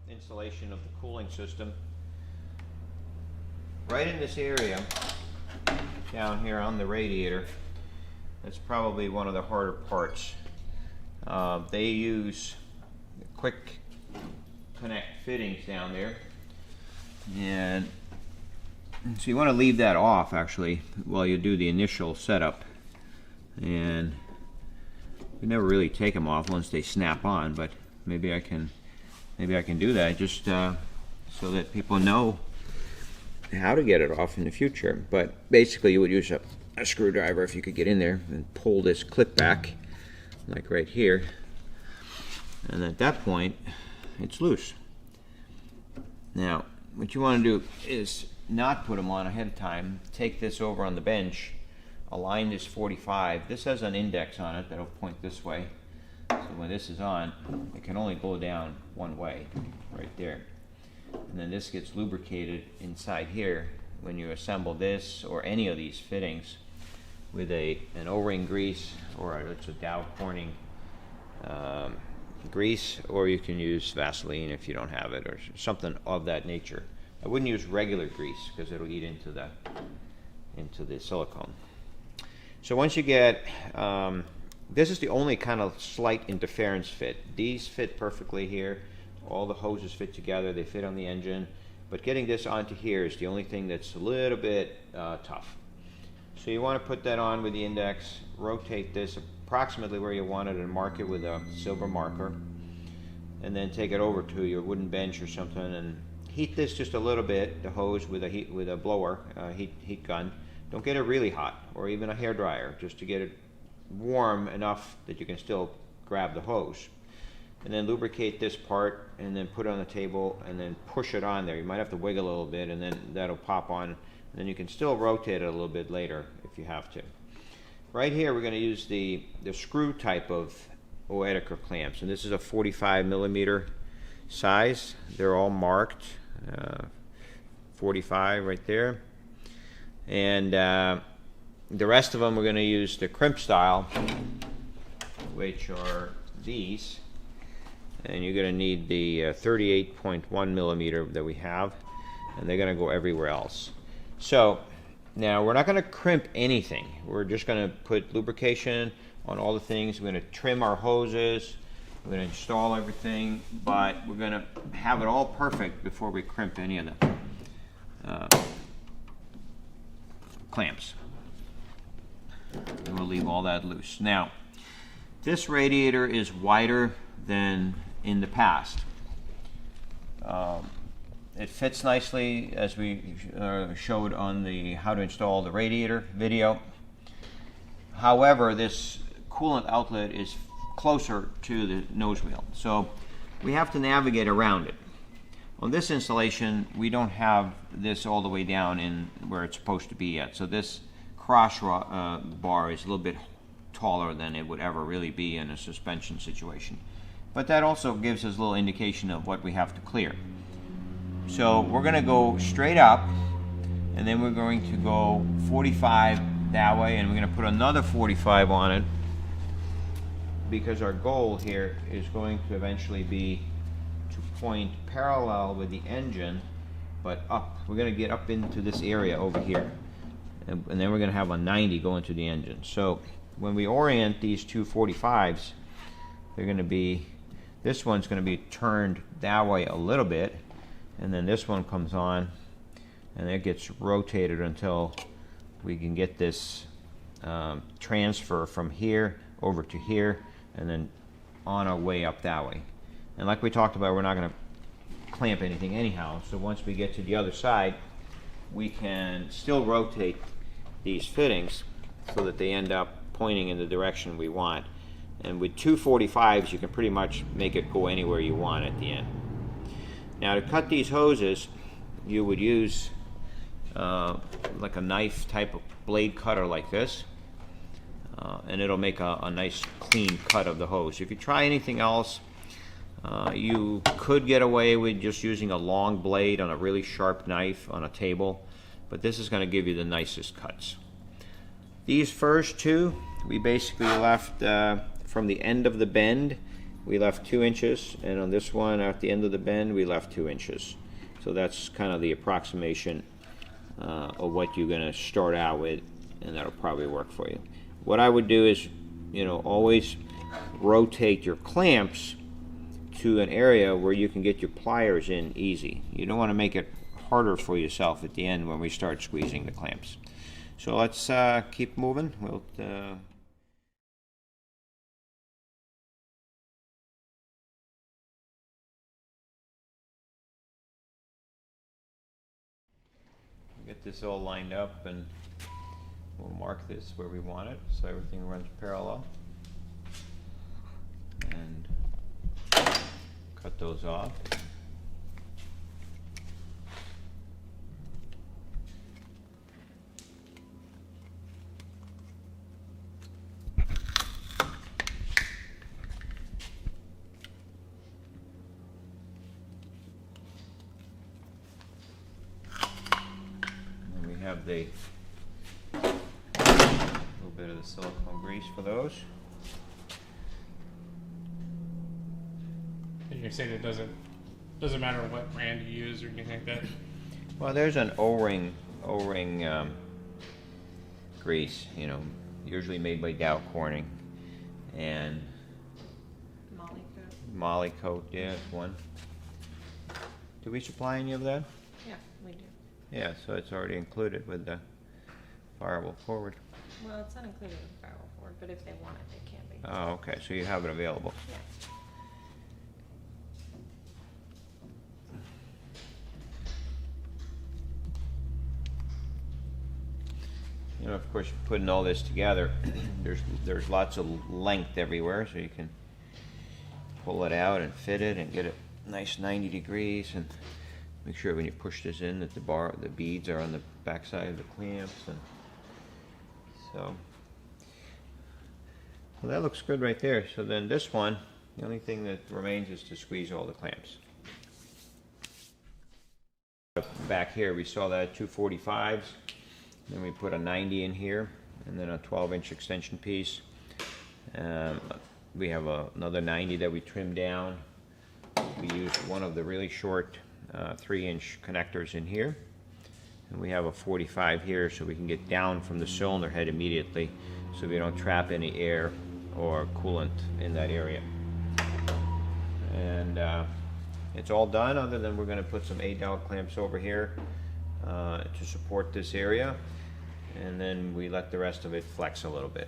installation of the cooling system. Right in this area down here on the radiator, that's probably one of the harder parts. They use quick connect fittings down there, and so you want to leave that off actually while you do the initial setup, and you never really take them off once they snap on, but maybe I can do that just so that people know how to get it off in the future. But basically you would use a screwdriver, if you could get in there, and pull this clip back like right here, and at that point it's loose. Now what you want to do is not put them on ahead of time. Take this over on the bench, align this 45. This has an index on it that'll point this way, so when this is on, it can only go down one way, right there. And then this gets lubricated inside here when you assemble this or any of these fittings with an O-ring grease, or it's a Dow Corning grease, or you can use Vaseline if you don't have it, or something of that nature. I wouldn't use regular grease because it'll eat into the silicone. So once you get, this is the only kind of slight interference fit. These fit perfectly here. All the hoses fit together, they fit on the engine, but getting this onto here is the only thing that's a little bit tough. So you want to put that on with the index, rotate this approximately where you want it, and mark it with a silver marker, and then take it over to your wooden bench or something and heat this just a little bit, the hose, with a blower, heat gun. Don't get it really hot, or even a hair dryer, just to get it warm enough that you can still grab the hose. And then lubricate this part, and then put it on the table, and then push it on there. You might have to wiggle a little bit, and then that'll pop on, and then you can still rotate it a little bit later if you have to. Right here we're going to use the screw type of Oetiker clamps, and this is a 45mm size. They're all marked 45 right there, and the rest of them we're going to use the crimp style, which are these. And you're going to need the 38.1mm that we have, and they're going to go everywhere else. So now we're not going to crimp anything. We're just going to put lubrication on all the things. We're going to trim our hoses. We're going to install everything, but we're going to have it all perfect before we crimp any of the clamps. And we'll leave all that loose. Now, this radiator is wider than in the past. It fits nicely, as we showed on the how to install the radiator video. However, this coolant outlet is closer to the nose wheel, so we have to navigate around it. On this installation, we don't have this all the way down in where it's supposed to be yet, so this cross bar is a little bit taller than it would ever really be in a suspension situation. But that also gives us a little indication of what we have to clear. So we're going to go straight up, and then we're going to go 45 that way, and we're going to put another 45 on it, because our goal here is going to eventually be to point parallel with the engine, but up. We're going to get up into this area over here, and then we're going to have a 90 go into the engine. So when we orient these two 45s, they're going to be, this one's going to be turned that way a little bit, and then this one comes on, and it gets rotated until we can get this transfer from here over to here, and then on our way up that way. And like we talked about, we're not going to clamp anything anyhow, so once we get to the other side, we can still rotate these fittings so that they end up pointing in the direction we want. And with two 45s, you can pretty much make it go anywhere you want at the end. Now, to cut these hoses, you would use like a knife type of blade cutter like this, and it'll make a nice clean cut of the hose. If you try anything else, you could get away with just using a long blade on a really sharp knife on a table, but this is going to give you the nicest cuts. These first two, we basically left from the end of the bend we left 2 inches, and on this one at the end of the bend we left 2 inches. So that's kind of the approximation of what you're going to start out with, and that'll probably work for you. What I would do is, you know, always rotate your clamps to an area where you can get your pliers in easy. You don't want to make it harder for yourself at the end when we start squeezing the clamps. So let's keep moving. We'll get this all lined up, and we'll mark this where we want it so everything runs parallel, and cut those off. And we have the little bit of the silicone grease for those. And you're saying it doesn't matter what brand you use or anything like that? Well, there's an O-ring grease, you know, usually made by Dow Corning, and Molly Coat, yeah, it's one. Do we supply any of that? Yeah, we do. Yeah, so it's already included with the Firewall Forward. Well, it's not included with the Firewall Forward, but if they want it, they can be. Oh, okay, so you have it available. Yeah. You know, of course, putting all this together, there's lots of length everywhere, so you can pull it out and fit it and get it nice 90 degrees, and make sure when you push this in that the beads are on the back side of the clamps, and so. Well, that looks good right there. So then this one, the only thing that remains is to squeeze all the clamps. Back here we saw that 245s. Then we put a 90 in here, and then a 12-inch extension piece. We have another 90 that we trimmed down. We used one of the really short 3-inch connectors in here. And we have a 45 here, so we can get down from the cylinder head immediately, so we don't trap any air or coolant in that area. And it's all done, other than we're going to put some A-dowel clamps over here to support this area, and then we let the rest of it flex a little bit.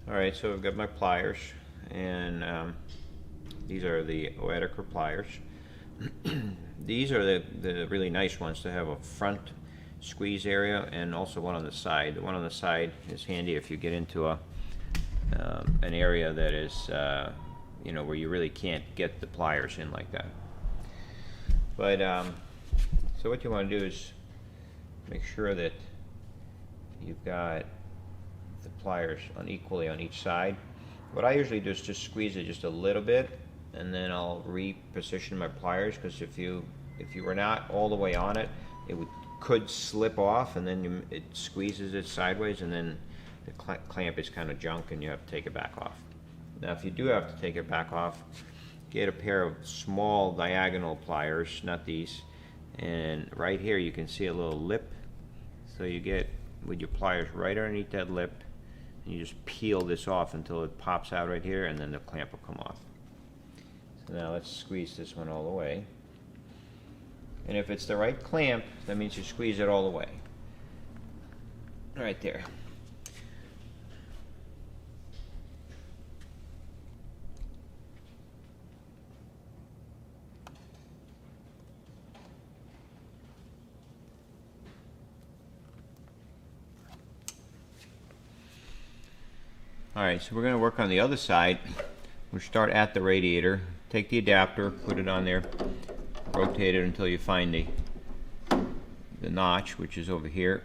Alright, so I've got my pliers, and these are the Oetiker pliers. These are the really nice ones to have a front squeeze area and also one on the side. The one on the side is handy if you get into an area that is you know, where you really can't get the pliers in like that. But so what you want to do is make sure that you've got the pliers equally on each side. What I usually do is just squeeze it just a little bit, and then I'll reposition my pliers, because if you were not all the way on it, it could slip off, and then it squeezes it sideways, and then the clamp is kind of junk and you have to take it back off. Now if you do have to take it back off, get a pair of small diagonal pliers, not these, and right here you can see a little lip, so you get with your pliers right underneath that lip, and you just peel this off until it pops out right here, and then the clamp will come off. So now let's squeeze this one all the way, and if it's the right clamp, that means you squeeze it all the way right there. Alright, so we're going to work on the other side. We'll start at the radiator, take the adapter, put it on there, rotate it until you find the notch, which is over here.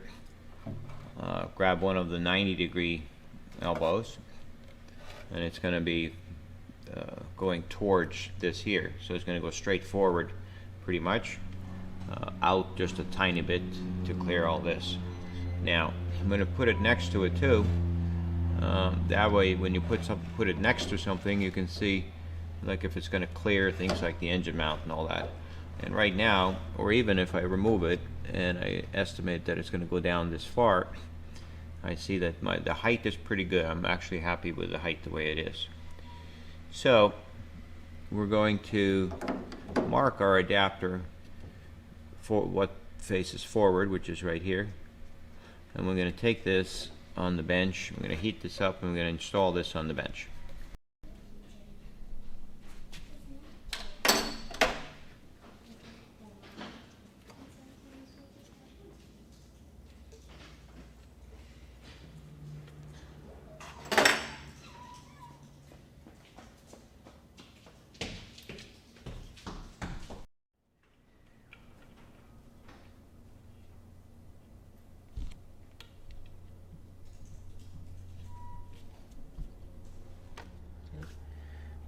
Grab one of the 90-degree elbows, and it's going to be going towards this here. So it's going to go straight forward pretty much, out just a tiny bit to clear all this. Now, I'm going to put it next to it too, That way, when you put it next to something, you can see, like if it's going to clear things like the engine mount and all that. And right now, or even if I remove it and I estimate that it's going to go down this far, I see that the height is pretty good. I'm actually happy with the height the way it is. So we're going to mark our adapter for what faces forward, which is right here. And we're going to take this on the bench. I'm going to heat this up and we're going to install this on the bench.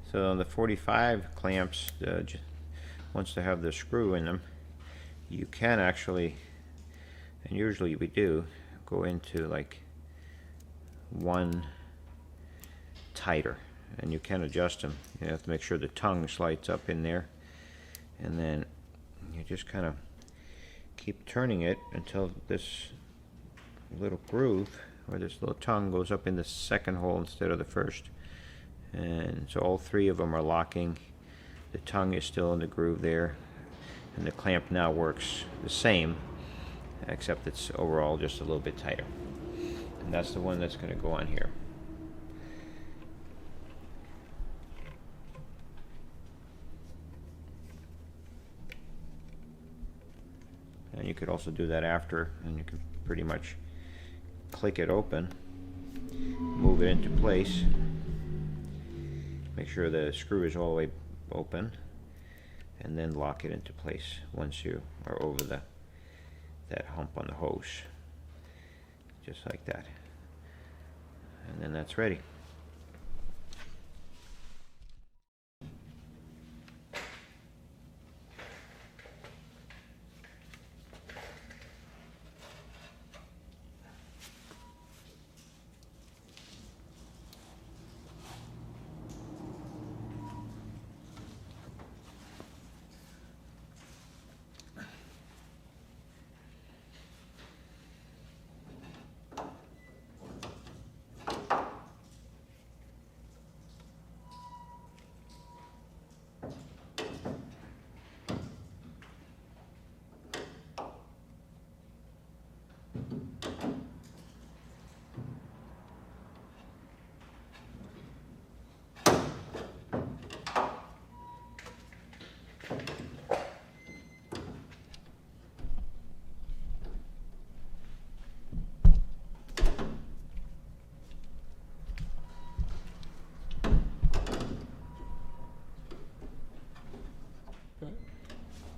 So the 45 clamps, once they have the screw in them, you can actually, and usually we do, go into like one tighter, and you can adjust them. You have to make sure the tongue slides up in there, and then you just kind of keep turning it until this little groove, or this little tongue, goes up in the second hole instead of the first. And so all three of them are locking. The tongue is still in the groove there, and the clamp now works the same, except it's overall just a little bit tighter. And that's the one that's going to go on here. And you could also do that after, and you can pretty much click it open, move it into place. Make sure the screw is all the way open, and then lock it into place once you are over that hump on the hose, just like that. And then that's ready.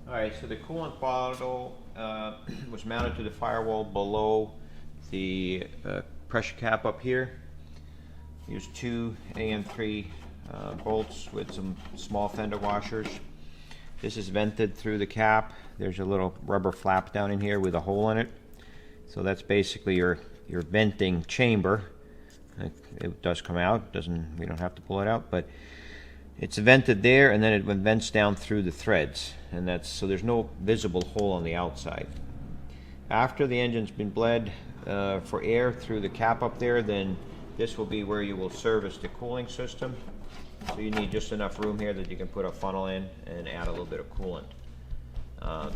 Alright, so the coolant bottle was mounted to the firewall below the pressure cap up here. Use two AM3 bolts with some small fender washers. This is vented through the cap. There's a little rubber flap down in here with a hole in it. So that's basically your venting chamber. It does come out, we don't have to pull it out, but it's vented there, and then it vents down through the threads, and so there's no visible hole on the outside. After the engine's been bled for air through the cap up there, then this will be where you will service the cooling system. So you need just enough room here that you can put a funnel in and add a little bit of coolant.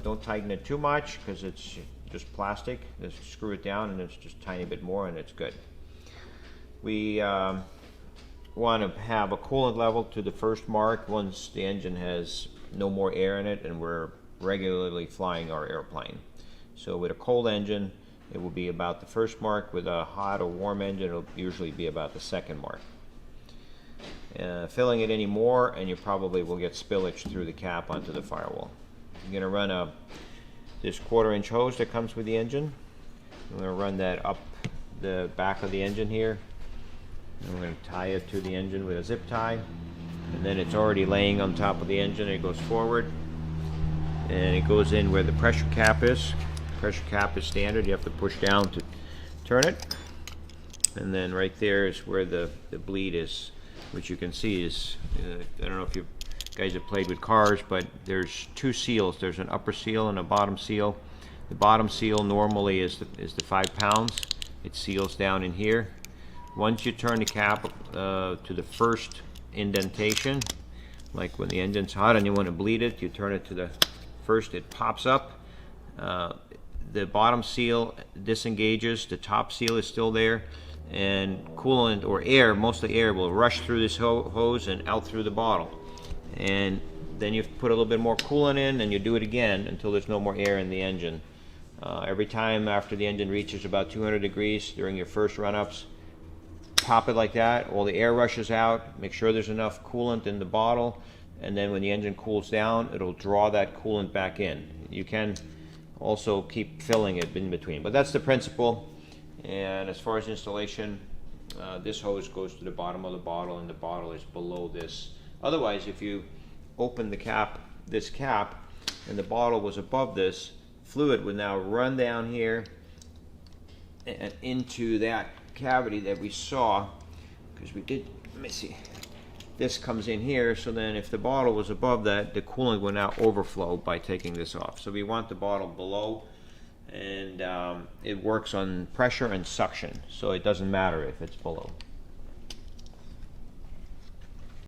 Don't tighten it too much because it's just plastic. Just screw it down and it's just a tiny bit more and it's good. We want to have a coolant level to the first mark once the engine has no more air in it and we're regularly flying our airplane. So with a cold engine, it will be about the first mark. With a hot or warm engine, it'll usually be about the second mark. Filling it any more, and you probably will get spillage through the cap onto the firewall. You're going to run this 1/4-inch hose that comes with the engine. I'm going to run that up the back of the engine here. And we're going to tie it to the engine with a zip tie. And then it's already laying on top of the engine. It goes forward. And it goes in where the pressure cap is. Pressure cap is standard. You have to push down to turn it. and then right there is where the bleed is, which you can see is, I don't know if you guys have played with cars, but there's two seals. There's an upper seal and a bottom seal. The bottom seal normally is the 5 pounds. It seals down in here. Once you turn the cap to the first indentation, like when the engine's hot and you want to bleed it, you turn it to the first, it pops up. The bottom seal disengages, the top seal is still there, and coolant or air, mostly air, will rush through this hose and out through the bottle. And then you put a little bit more coolant in, and you do it again until there's no more air in the engine. Every time after the engine reaches about 200 degrees during your first run-ups, pop it like that, all the air rushes out, make sure there's enough coolant in the bottle, and then when the engine cools down, it'll draw that coolant back in. You can also keep filling it in between, but that's the principle. And as far as installation, this hose goes to the bottom of the bottle, and the bottle is below this. Otherwise, if you open the cap, this cap, and the bottle was above this, fluid would now run down here and into that cavity that we saw, because we did, let me see, this comes in here, so then if the bottle was above that, the coolant will now overflow by taking this off. So we want the bottle below, and it works on pressure and suction, so it doesn't matter if it's below.